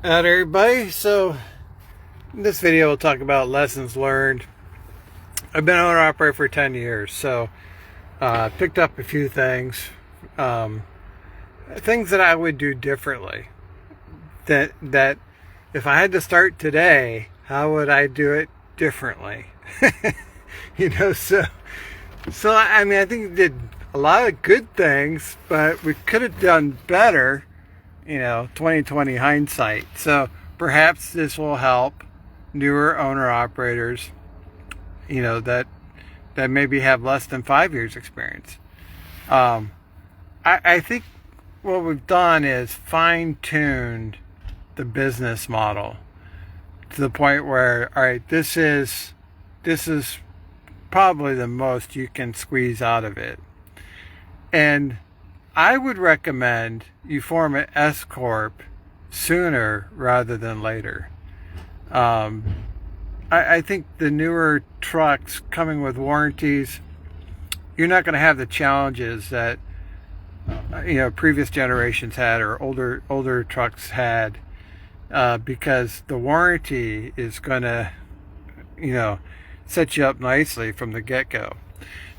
Howdy everybody. So in this video we'll talk about lessons learned. I've been an owner operator for 10 years, so picked up a few things, things that I would do differently, that if I had to start today, how would I do it differently? So I mean, I think we did a lot of good things, but we could have done better, 2020 hindsight. So perhaps this will help newer owner operators, that maybe have less than 5 years experience. I think what we've done is fine-tuned the business model to the point where, all right, this is probably the most you can squeeze out of it. And I would recommend you form an S Corp sooner rather than later. I think the newer trucks coming with warranties, you're not going to have the challenges that previous generations had or older trucks had, because the warranty is going to set you up nicely from the get-go.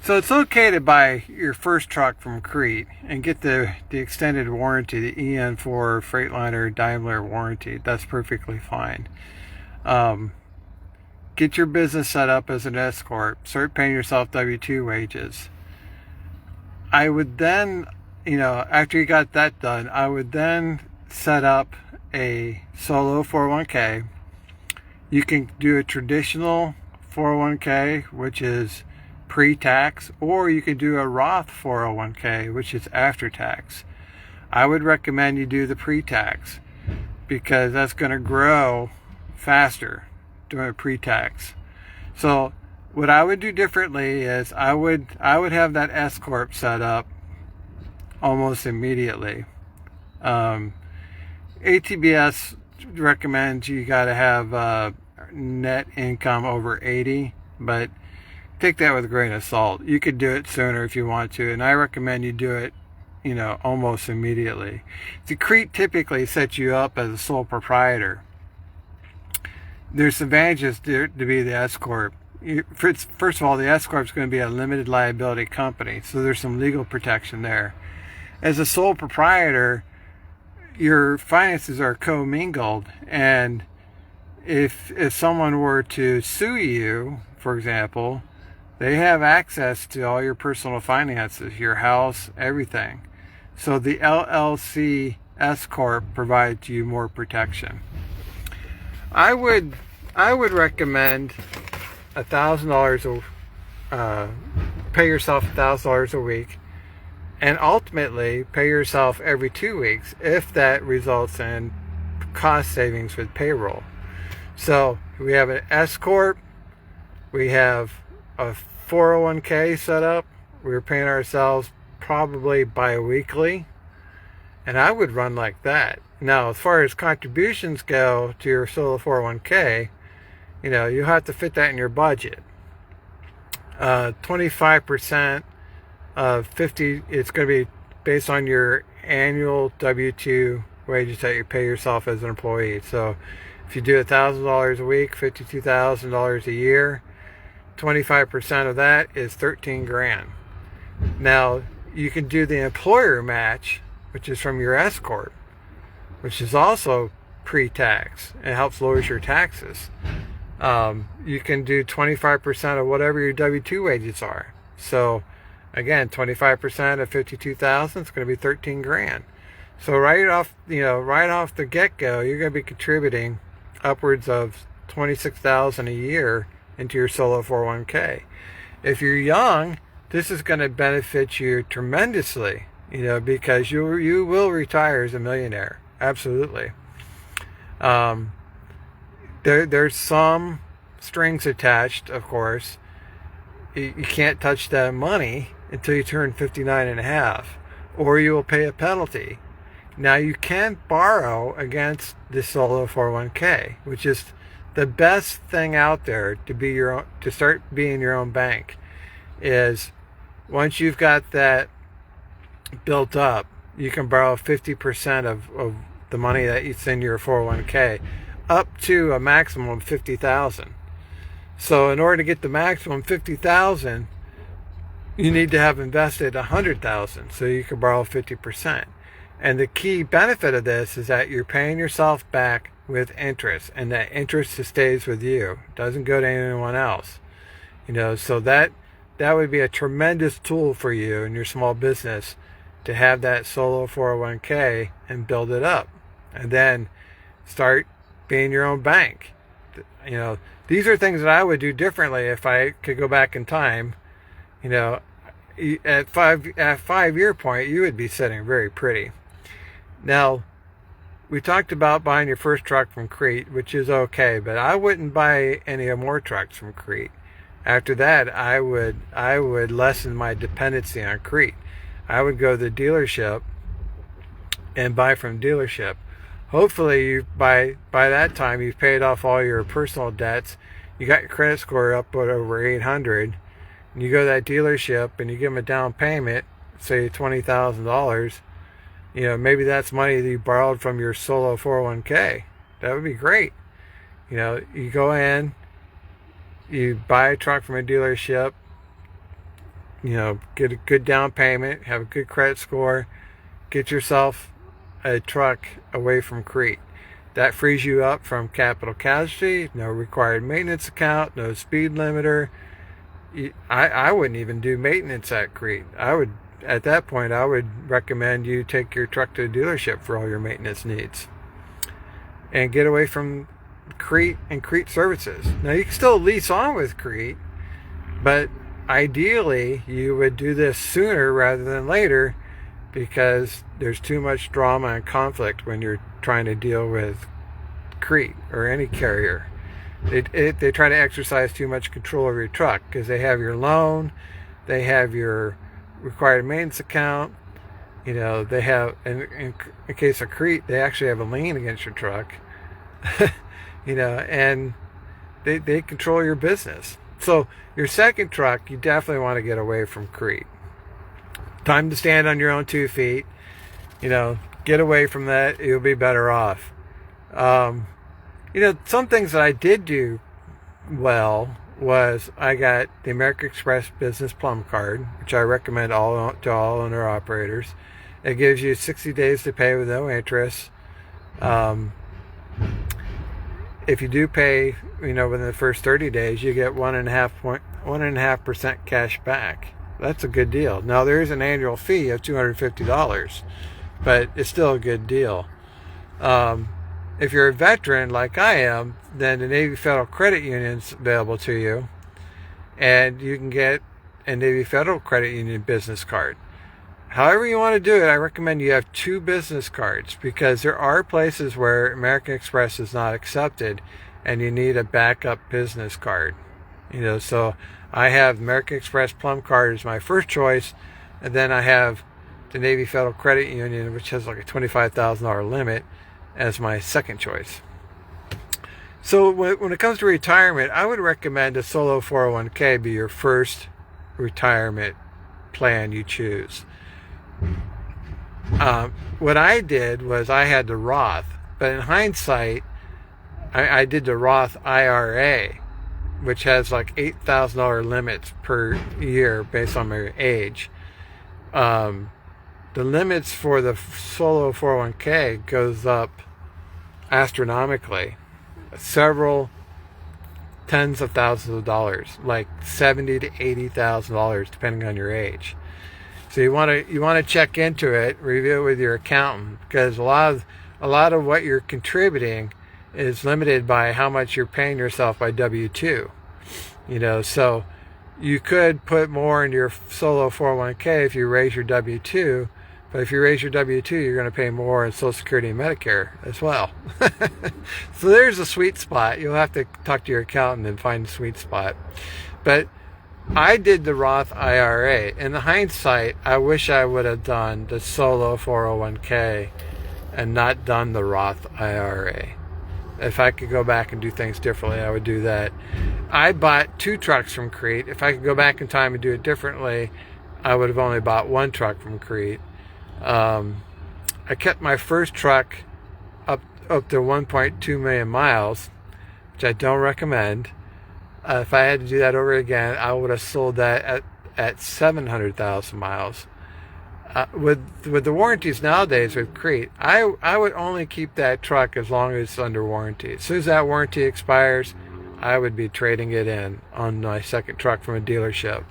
So it's okay to buy your first truck from Crete and get the extended warranty, the EN4 Freightliner Daimler warranty. That's perfectly fine. Get your business set up as an S Corp. Start paying yourself W-2 wages. I would then, after you got that done, I would then set up a solo 401k. You can do a traditional 401k, which is pre-tax, or you can do a Roth 401k, which is after tax. I would recommend you do the pre-tax because that's going to grow faster doing a pre-tax. So what I would do differently is I would have that S Corp set up almost immediately. ATBS recommends you got to have net income over 80, but take that with a grain of salt. You could do it sooner if you want to, and I recommend you do it, almost immediately. The Crete typically sets you up as a sole proprietor. There's advantages to be the S Corp. First of all, the S Corp is going to be a limited liability company, so there's some legal protection there. As a sole proprietor, your finances are commingled, and if someone were to sue you, for example, they have access to all your personal finances, your house, everything. So the LLC S Corp provides you more protection. I would recommend $1,000 pay yourself $1,000 a week, and ultimately pay yourself every 2 weeks if that results in cost savings with payroll. So we have an S Corp, we have a 401k set up. We're paying ourselves probably bi-weekly, and I would run like that. Now, as far as contributions go to your solo 401k, you have to fit that in your budget. 25% of 50, it's going to be based on your annual W-2 wages that you pay yourself as an employee. So if you do $1,000 a week, $52,000 a year, 25% of that is 13 grand. Now, you can do the employer match, which is from your S Corp, which is also pre-tax. It helps lower your taxes. You can do 25% of whatever your W-2 wages are. So again, 25% of 52,000 is going to be 13 grand. So right off the get-go, you're going to be contributing upwards of 26,000 a year into your solo 401k. If you're young, this is going to benefit you tremendously, because you will retire as a millionaire. Absolutely. There's some strings attached, of course. You can't touch that money until you turn 59 and a half, or you will pay a penalty. Now, you can borrow against the solo 401k, which is the best thing out there to start being your own bank. Is once you've got that built up, you can borrow 50% of the money that you send your 401k, up to a maximum of 50,000. So in order to get the maximum 50,000, you need to have invested 100,000 so you can borrow 50%. And the key benefit of this is that you're paying yourself back with interest, and that interest stays with you. It doesn't go to anyone else. So that would be a tremendous tool for you in your small business to have that solo 401k and build it up, and then start being your own bank. These are things that I would do differently if I could go back in time. At 5-year point, you would be sitting very pretty. Now, we talked about buying your first truck from Crete, which is okay, but I wouldn't buy any more trucks from Crete. After that, I would lessen my dependency on Crete. I would go to the dealership and buy from dealership. Hopefully, by that time, you've paid off all your personal debts. You got your credit score up at over 800. And you go to that dealership and you give them a down payment, say $20,000. Maybe that's money that you borrowed from your solo 401k. That would be great. You go in, you buy a truck from a dealership, get a good down payment, have a good credit score, get yourself a truck away from Crete. That frees you up from capital casualty, no required maintenance account, no speed limiter. I wouldn't even do maintenance at Crete. At that point, I would recommend you take your truck to a dealership for all your maintenance needs and get away from Crete and Crete services. Now, you can still lease on with Crete, but ideally, you would do this sooner rather than later, because there's too much drama and conflict when you're trying to deal with Crete or any carrier. They try to exercise too much control over your truck because they have your loan, they have your required maintenance account. They have, in case of Crete, they actually have a lien against your truck. And they control your business. So your second truck, you definitely want to get away from Crete. Time to stand on your own 2 feet. Get away from that. You'll be better off. Some things that I did do well was I got the American Express Business Plum Card, which I recommend to all owner-operators. It gives you 60 days to pay with no interest. If you do pay, within the first 30 days, you get 1.5% cash back. That's a good deal. Now, there is an annual fee of $250, but it's still a good deal. If you're a veteran like I am, then the Navy Federal Credit Union's available to you, and you can get a Navy Federal Credit Union business card. However you want to do it, I recommend you have 2 business cards, because there are places where American Express is not accepted and you need a backup business card. So I have American Express Plum Card as my first choice, and then I have the Navy Federal Credit Union, which has like a $25,000 limit, as my second choice. So when it comes to retirement, I would recommend a solo 401k be your first retirement plan you choose. What I did was I had the Roth, but in hindsight, I did the Roth IRA, which has like $8,000 limits per year based on my age. The limits for the solo 401k goes up astronomically, several tens of thousands of dollars, like $70,000 to $80,000, depending on your age. So you want to check into it, review it with your accountant, because a lot of what you're contributing is limited by how much you're paying yourself by W-2. So you could put more in your solo 401k if you raise your W-2, but if you raise your W-2, you're going to pay more in Social Security and Medicare as well. So there's a sweet spot. You'll have to talk to your accountant and find the sweet spot. But I did the Roth IRA. In the hindsight, I wish I would have done the solo 401k and not done the Roth IRA. If I could go back and do things differently, I would do that. I bought 2 trucks from Crete. If I could go back in time and do it differently, I would have only bought 1 truck from Crete. I kept my first truck up to 1.2 million miles, which I don't recommend. If I had to do that over again, I would have sold that at 700,000 miles. With the warranties nowadays with Crete, I would only keep that truck as long as it's under warranty. As soon as that warranty expires, I would be trading it in on my second truck from a dealership.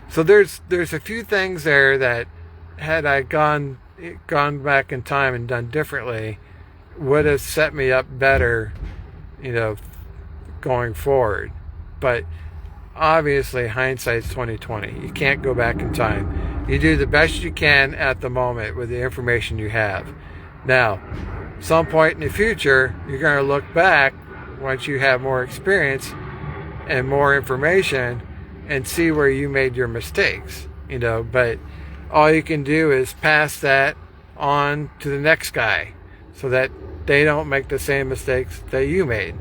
So there's a few things there that, had I gone back in time and done differently, would have set me up better, going forward. But obviously hindsight's 2020. You can't go back in time. You do the best you can at the moment with the information you have. Now, some point in the future, you're going to look back once you have more experience and more information and see where you made your mistakes, but all you can do is pass that on to the next guy so that they don't make the same mistakes that you made.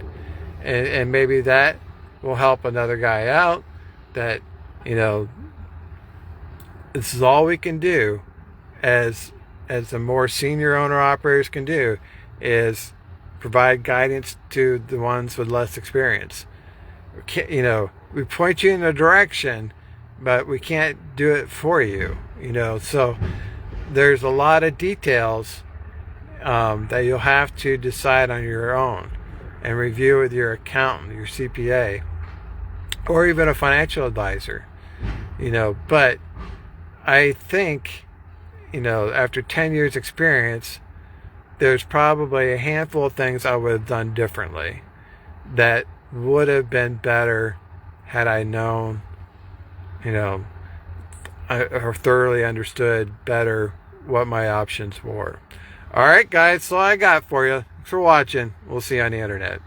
And maybe that will help another guy out, that, this is all we can do as the more senior owner operators can do, is provide guidance to the ones with less experience. We point you in a direction, but we can't do it for you, so there's a lot of details that you'll have to decide on your own and review with your accountant, your CPA, or even a financial advisor, but I think, after 10 years experience, there's probably a handful of things I would have done differently that would have been better had I known, or thoroughly understood better what my options were. All right, guys, that's all I got for you. Thanks for watching. We'll see you on the internet.